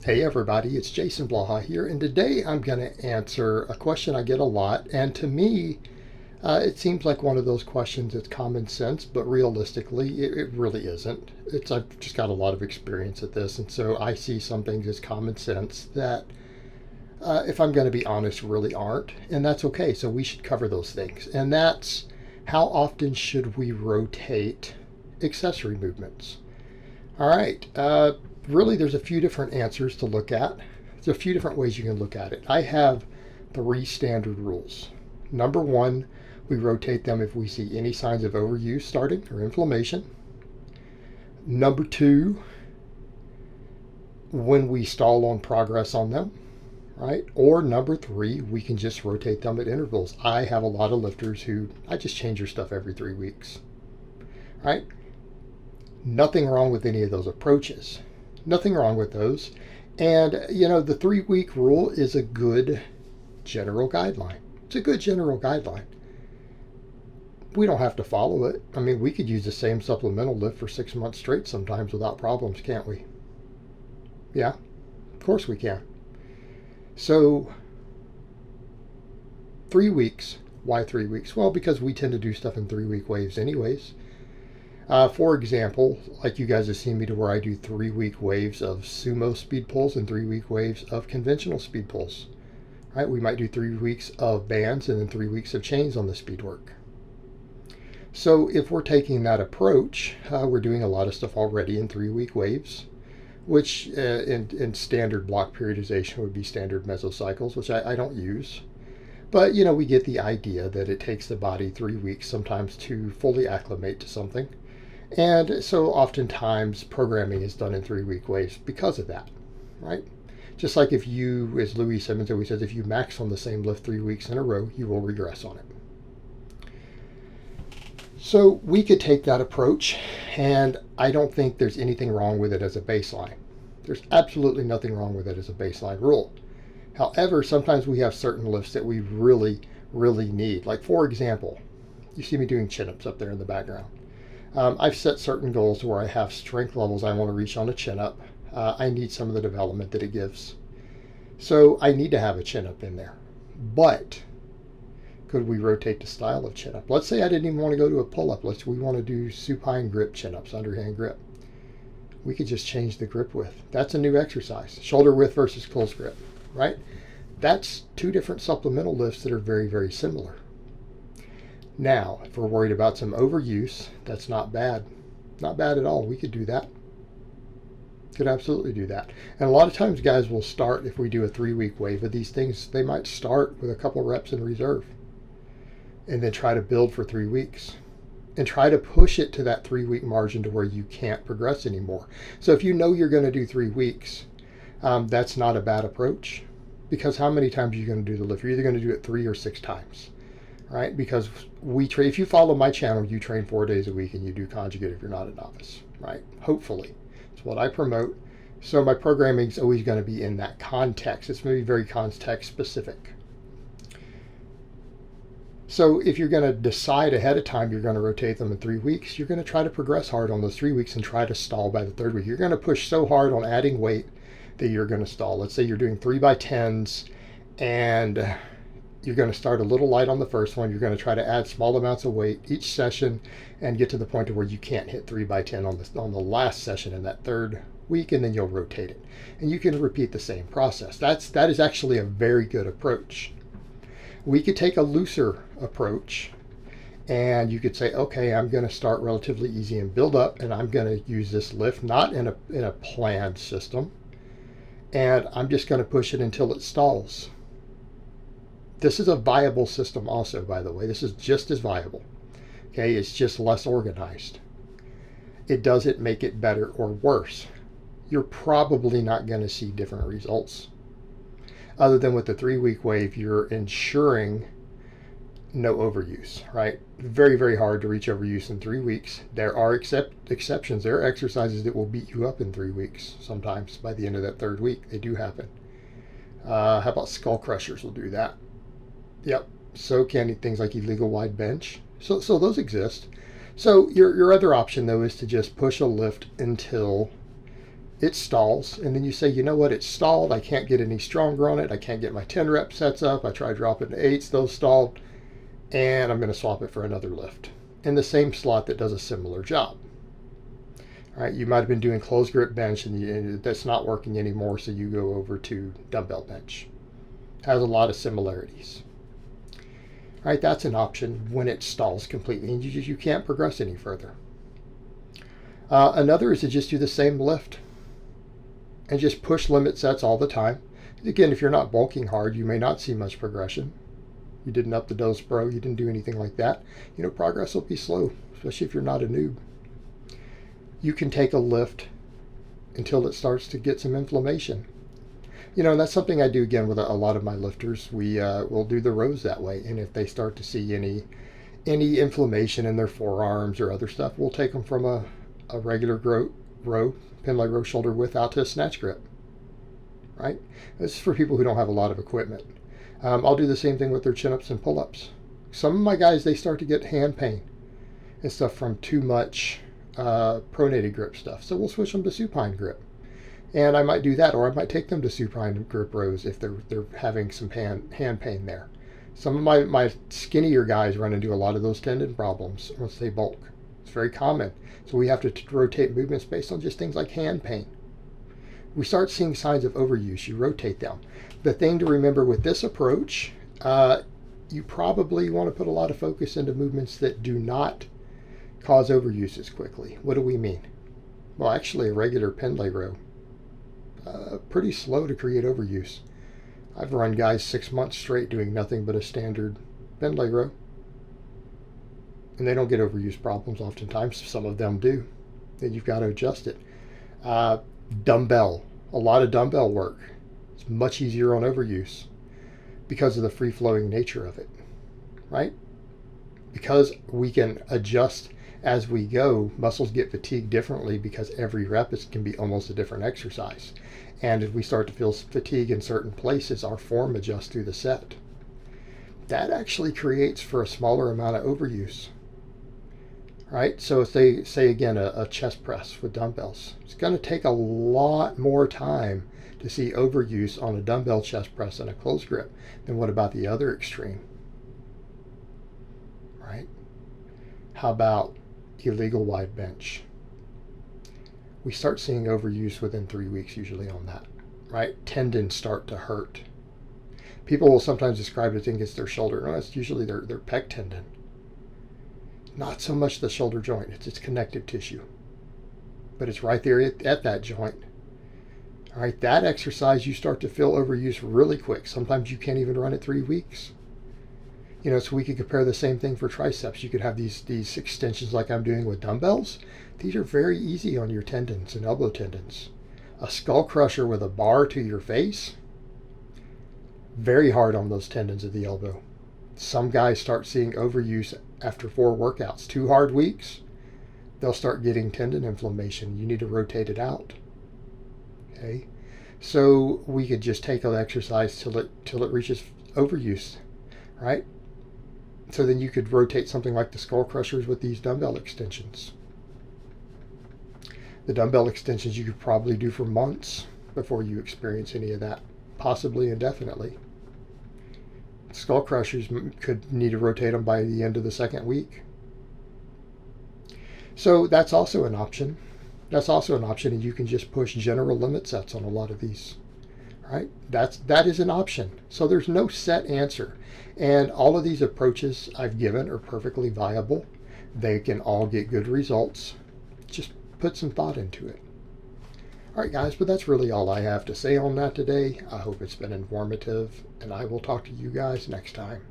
Hey everybody, it's Jason Blaha here, and today I'm going to answer a question I get a lot, and to me, it seems like one of those questions that's common sense, but realistically, it really isn't. I've just got a lot of experience at this, and so I see some things as common sense that, if I'm going to be honest, really aren't, and that's okay, so we should cover those things. And that's, how often should we rotate accessory movements? All right. Really, there's a few different answers to look at. There's a few different ways you can look at it. I have 3 standard rules. Number 1, we rotate them if we see any signs of overuse starting or inflammation. Number 2, when we stall on progress on them, right? Or number 3, we can just rotate them at intervals. I have a lot of lifters who I just change their stuff every 3 weeks, right? Nothing wrong with any of those approaches. Nothing wrong with those. And, the 3-week rule is a good general guideline. It's a good general guideline. We don't have to follow it. I mean, we could use the same supplemental lift for 6 months straight sometimes without problems, can't we? Yeah, of course we can. So, 3 weeks. Why 3 weeks? Well, because we tend to do stuff in 3-week waves anyways. For example, like you guys have seen me do where I do 3-week waves of sumo speed pulls and 3-week waves of conventional speed pulls. Right? We might do 3 weeks of bands and then 3 weeks of chains on the speed work. So if we're taking that approach, we're doing a lot of stuff already in 3-week waves, which in standard block periodization would be standard mesocycles, which I don't use. But, we get the idea that it takes the body 3 weeks sometimes to fully acclimate to something. And so oftentimes programming is done in 3-week waves because of that, right? Just like if you, as Louis Simmons always says, if you max on the same lift 3 weeks in a row, you will regress on it. So we could take that approach, and I don't think there's anything wrong with it as a baseline. There's absolutely nothing wrong with it as a baseline rule. However, sometimes we have certain lifts that we really, really need. Like, for example, you see me doing chin-ups up there in the background. I've set certain goals where I have strength levels I want to reach on a chin-up. I need some of the development that it gives. So I need to have a chin-up in there. But could we rotate the style of chin-up? Let's say I didn't even want to go to a pull-up. We want to do supine grip chin-ups, underhand grip. We could just change the grip width. That's a new exercise. Shoulder width versus close grip, right? That's 2 different supplemental lifts that are very, very similar. Now, if we're worried about some overuse, that's not bad. Not bad at all. We could do that. Could absolutely do that. And a lot of times guys will start, if we do a 3-week wave of these things, they might start with a couple reps in reserve and then try to build for 3 weeks and try to push it to that 3-week margin to where you can't progress anymore. So if you know you're going to do 3 weeks, that's not a bad approach, because how many times are you going to do the lift? You're either going to do it 3 or 6 times. Right? Because if you follow my channel, you train 4 days a week and you do conjugate if you're not a novice, right? Hopefully. It's what I promote. So my programming is always going to be in that context. It's going to be very context specific. So if you're going to decide ahead of time you're going to rotate them in 3 weeks, you're going to try to progress hard on those 3 weeks and try to stall by the 3rd week. You're going to push so hard on adding weight that you're going to stall. Let's say you're doing 3x10s and you're going to start a little light on the first one. You're going to try to add small amounts of weight each session and get to the point where you can't hit 3x10 on the last session in that 3rd week, and then you'll rotate it. And you can repeat the same process. That is actually a very good approach. We could take a looser approach, and you could say, okay, I'm going to start relatively easy and build up, and I'm going to use this lift not in a planned system, and I'm just going to push it until it stalls. This is a viable system also, by the way. This is just as viable. Okay, it's just less organized. It doesn't make it better or worse. You're probably not going to see different results. Other than with the 3-week wave, you're ensuring no overuse, right? Very, very hard to reach overuse in 3 weeks. There are exceptions. There are exercises that will beat you up in 3 weeks. Sometimes by the end of that 3rd week, they do happen. How about skull crushers will do that? Yep. So can things like illegal wide bench. So those exist. So your other option though is to just push a lift until it stalls, and then you say, you know what, it's stalled, I can't get any stronger on it, I can't get my 10 rep sets up, I try dropping to 8s, those stalled, and I'm going to swap it for another lift in the same slot that does a similar job. All right, you might have been doing closed grip bench and that's not working anymore, so you go over to dumbbell bench. Has a lot of similarities. All right, that's an option when it stalls completely and you can't progress any further. Another is to just do the same lift and just push limit sets all the time. Again, if you're not bulking hard, you may not see much progression. You didn't up the dose pro, you didn't do anything like that. Progress will be slow, especially if you're not a noob. You can take a lift until it starts to get some inflammation. And that's something I do again with a lot of my lifters. We will do the rows that way, and if they start to see any inflammation in their forearms or other stuff, we'll take them from a regular row, pin leg row, shoulder width out to a snatch grip. Right? This is for people who don't have a lot of equipment. I'll do the same thing with their chin-ups and pull-ups. Some of my guys, they start to get hand pain and stuff from too much pronated grip stuff. So we'll switch them to supine grip. And I might do that, or I might take them to supine grip rows if they're having some hand pain there. Some of my skinnier guys run into a lot of those tendon problems once they bulk. It's very common. So we have to rotate movements based on just things like hand pain. We start seeing signs of overuse, you rotate them. The thing to remember with this approach, you probably want to put a lot of focus into movements that do not cause overuse as quickly. What do we mean? Well, actually, a regular pin leg row, pretty slow to create overuse. I've run guys 6 months straight doing nothing but a standard pin leg row, and they don't get overuse problems oftentimes. Some of them do. Then you've got to adjust it. Dumbbell, a lot of dumbbell work. It's much easier on overuse because of the free-flowing nature of it, right? Because we can adjust as we go, muscles get fatigued differently because every rep can be almost a different exercise. And if we start to feel fatigue in certain places, our form adjusts through the set. That actually creates for a smaller amount of overuse. Right? So if they say, again, a chest press with dumbbells, it's going to take a lot more time to see overuse on a dumbbell chest press and a closed grip than what about the other extreme? Right? How about illegal wide bench? We start seeing overuse within 3 weeks usually on that. Right? Tendons start to hurt. People will sometimes describe it as their shoulder. No, it's usually their pec tendon. Not so much the shoulder joint, it's connective tissue. But it's right there at that joint. All right, that exercise, you start to feel overuse really quick. Sometimes you can't even run it 3 weeks. So we could compare the same thing for triceps. You could have these extensions like I'm doing with dumbbells. These are very easy on your tendons and elbow tendons. A skull crusher with a bar to your face, very hard on those tendons of the elbow. Some guys start seeing overuse after 4 workouts. 2 hard weeks, they'll start getting tendon inflammation. You need to rotate it out. Okay, so we could just take an exercise till it reaches overuse, right? So then you could rotate something like the skull crushers with these dumbbell extensions. The dumbbell extensions you could probably do for months before you experience any of that, possibly indefinitely. Skull crushers could need to rotate them by the end of the 2nd week. So that's also an option. And you can just push general limit sets on a lot of these. Right? That is an option. So there's no set answer. And all of these approaches I've given are perfectly viable. They can all get good results. Just put some thought into it. All right, guys, but that's really all I have to say on that today. I hope it's been informative, and I will talk to you guys next time.